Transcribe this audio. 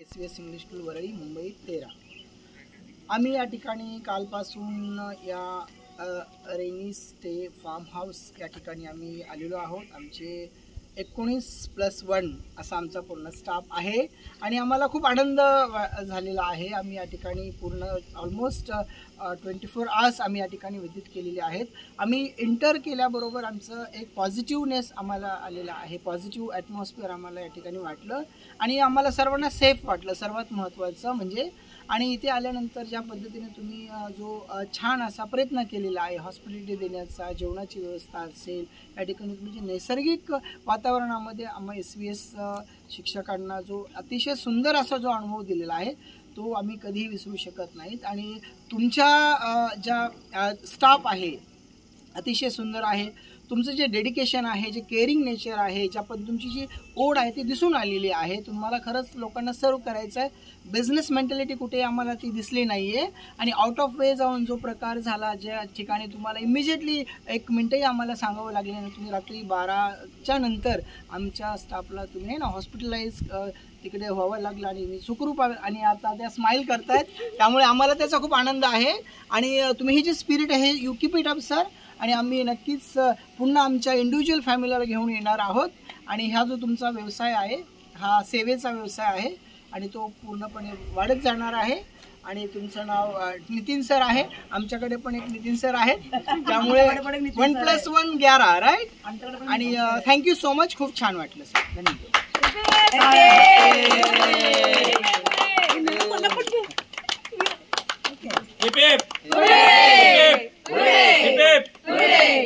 SVS English school Worli Mumbai 13। आम्ही या ठिकाणी कालपासून या रेनी स्टे फार्म हाऊस या ठिकाणी आम्ही आलेलो आहोत। आमचे 19+1 असा आमचा पूर्ण स्टाफ आहे आणि आम्हाला खूप आनंद झालेला आहे। आम्ही या ठिकाणी पूर्ण ऑलमोस्ट 24 आवर्स आम्ही या ठिकाणी व्यतीत केलेले आहेत। आम्ही एंटर केल्याबरोबर आमचं एक पॉझिटिव्हनेस आम्हाला आलेला आहे, पॉझिटिव्ह ॲटमॉस्फिअर आम्हाला या ठिकाणी वाटलं आणि आम्हाला सर्वांना सेफ वाटलं सर्वात महत्त्वाचं म्हणजे। आणि इथे आल्यानंतर ज्या पद्धतीने तुम्ही जो छान असा प्रयत्न केलेला आहे हॉस्पिटॅलिटी देण्याचा, जेवणाची व्यवस्था असेल, या ठिकाणी तुम्ही जे नैसर्गिक वातावरणामध्ये आम्हा SVS शिक्षकांना जो अतिशय सुंदर असा जो अनुभव दिलेला आहे तो आम्ही कधीही विसरू शकत नाहीत। आणि तुमच्या ज्या स्टाफ आहे अतिशय सुंदर आहे, तुमचं जे डेडिकेशन आहे, जे केअरिंग नेचर आहे, ज्या पण तुमची जी ओढ आहे ती दिसून आलेली आहे। तुम्हाला खरंच लोकांना सर्व करायचं आहे, बिझनेस मेंटॅलिटी कुठे आम्हाला ती दिसली नाही आहे। आणि आउट ऑफ वे जाऊन जो प्रकार झाला, ज्या ठिकाणी तुम्हाला इमिजिएटली 1 मिनटही आम्हाला सांगावं लागले नाही, तुम्ही रात्री 12च्या नंतर आमच्या स्टाफला तुम्ही ना हॉस्पिटलाइज तिकडे व्हावं लागलं आणि सुखरूप आणि आता त्या स्माईल करतायत, त्यामुळे आम्हाला त्याचा खूप आनंद आहे। आणि तुम्ही ही जी स्पिरिट आहे you keep it up sir. आणि आम्ही नक्कीच पुन्हा आमच्या इंडिव्हिज्युअल फॅमिलीला घेऊन येणार आहोत आणि हा जो तुमचा व्यवसाय आहे हा सेवेचा व्यवसाय आहे आणि तो पूर्णपणे वाढत जाणार आहे। आणि तुमचं नाव नितीन सर आहे, आमच्याकडे पण एक नितीन सर आहेत, त्यामुळे 1+1 11 राईट। आणि थँक्यू सो मच, खूप छान वाटलं सर, धन्यवाद।